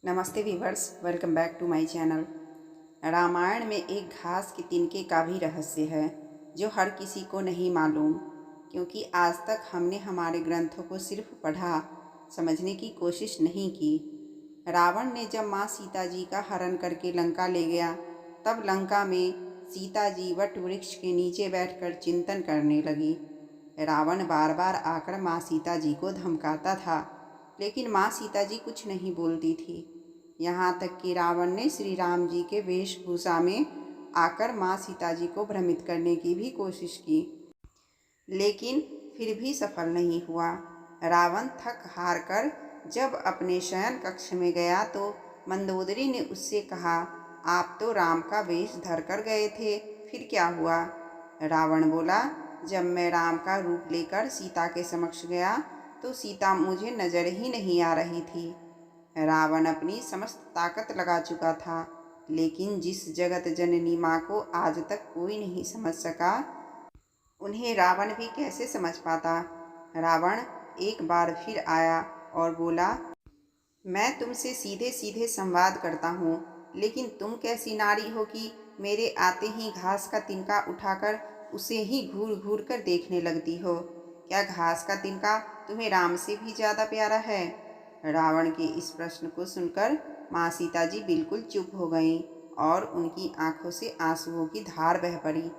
नमस्ते viewers, welcome back to my channel. Ramayan में एक घास के तिनके का भी रहस्य है जो हर किसी को नहीं मालूम, क्योंकि आज तक हमने हमारे ग्रंथों को सिर्फ पढ़ा, समझने की कोशिश नहीं की। रावण ने जब माँ सीता जी का हरण करके लंका ले गया, तब लंका में सीता जी वट वृक्ष के नीचे बैठकर चिंतन करने लगी। रावण बार बार आकर माँ सीता जी को धमकाता था, लेकिन माँ सीता जी कुछ नहीं बोलती थी। यहाँ तक कि रावण ने श्री राम जी के वेशभूषा में आकर माँ सीता जी को भ्रमित करने की भी कोशिश की, लेकिन फिर भी सफल नहीं हुआ। रावण थक हार कर जब अपने शयन कक्ष में गया तो मंदोदरी ने उससे कहा, आप तो राम का वेश धर कर गए थे, फिर क्या हुआ? रावण बोला, जब मैं राम का रूप लेकर सीता के समक्ष गया तो सीता मुझे नजर ही नहीं आ रही थी। रावण अपनी समस्त ताकत लगा चुका था, लेकिन जिस जगत जननी माँ को आज तक कोई नहीं समझ सका, उन्हें रावण भी कैसे समझ पाता। रावण एक बार फिर आया और बोला, मैं तुमसे सीधे सीधे संवाद करता हूँ, लेकिन तुम कैसी नारी हो कि मेरे आते ही घास का तिनका उठाकर उसे ही घूर घूर कर देखने लगती हो। क्या घास का तिनका तुम्हें राम से भी ज़्यादा प्यारा है? रावण के इस प्रश्न को सुनकर माँ सीता जी बिल्कुल चुप हो गईं और उनकी आंखों से आंसुओं की धार बह पड़ी।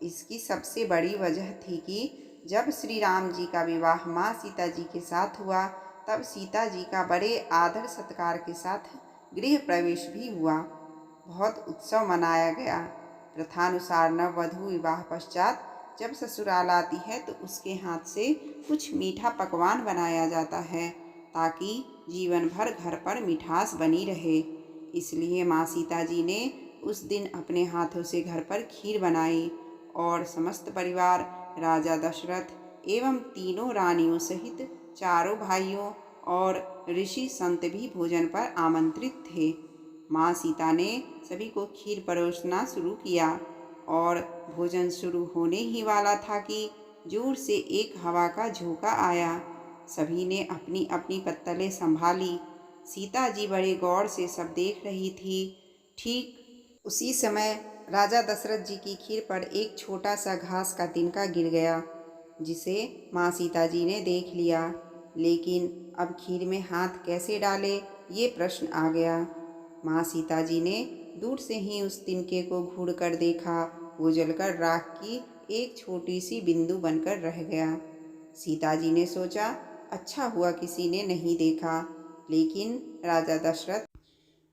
इसकी सबसे बड़ी वजह थी कि जब श्री राम जी का विवाह माँ सीता जी के साथ हुआ, तब सीता जी का बड़े आदर सत्कार के साथ गृह प्रवेश भी हुआ। बहुत उत्सव मनाया गया। प्रथानुसार नववधू विवाह पश्चात जब ससुराल आती है तो उसके हाथ से कुछ मीठा पकवान बनाया जाता है, ताकि जीवन भर घर पर मिठास बनी रहे। इसलिए माँ सीता जी ने उस दिन अपने हाथों से घर पर खीर बनाई और समस्त परिवार, राजा दशरथ एवं तीनों रानियों सहित चारों भाइयों और ऋषि संत भी भोजन पर आमंत्रित थे। माँ सीता ने सभी को खीर परोसना शुरू किया और भोजन शुरू होने ही वाला था कि जोर से एक हवा का झोंका आया। सभी ने अपनी अपनी पत्तलें संभाली। सीता जी बड़े गौर से सब देख रही थी। ठीक उसी समय राजा दशरथ जी की खीर पर एक छोटा सा घास का तिनका गिर गया, जिसे माँ सीता जी ने देख लिया। लेकिन अब खीर में हाथ कैसे डाले, ये प्रश्न आ गया। माँ सीता जी ने दूर से ही उस तिनके को घूर कर देखा। वो जलकर राख की एक छोटी सी बिंदु बनकर रह गया। सीता जी ने सोचा, अच्छा हुआ किसी ने नहीं देखा। लेकिन राजा दशरथ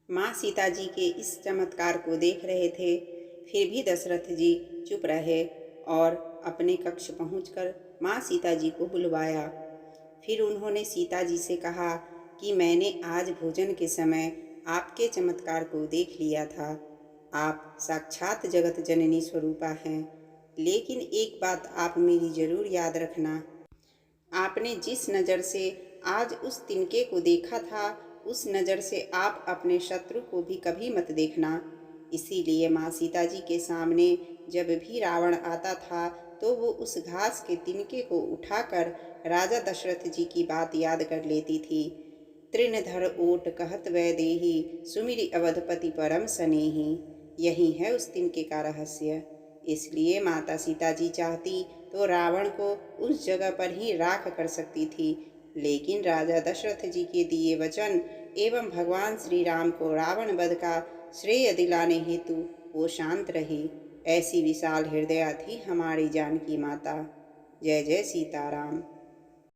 माँ सीता जी के इस चमत्कार को देख रहे थे। फिर भी दशरथ जी चुप रहे और अपने कक्ष पहुंचकर माँ सीता जी को बुलवाया। फिर उन्होंने सीता जी से कहा कि मैंने आज भोजन के समय आपके चमत्कार को देख लिया था। आप साक्षात जगत जननी स्वरूपा हैं, लेकिन एक बात आप मेरी जरूर याद रखना। आपने जिस नज़र से आज उस तिनके को देखा था, उस नज़र से आप अपने शत्रु को भी कभी मत देखना। इसीलिए माँ सीता जी के सामने जब भी रावण आता था तो वो उस घास के तिनके को उठाकर राजा दशरथ जी की बात याद कर लेती थी। तृणधर ओट कहत वैदेही, सुमिरि अवधपति परम सनेही। यही है उस तिनके का रहस्य। इसलिए माता सीता जी चाहती तो रावण को उस जगह पर ही राख कर सकती थी, लेकिन राजा दशरथ जी के दिए वचन एवं भगवान श्री राम को रावण वध का श्रेय दिलाने हेतु वो शांत रही। ऐसी विशाल हृदया थी हमारी जानकी माता। जय जय सीताराम।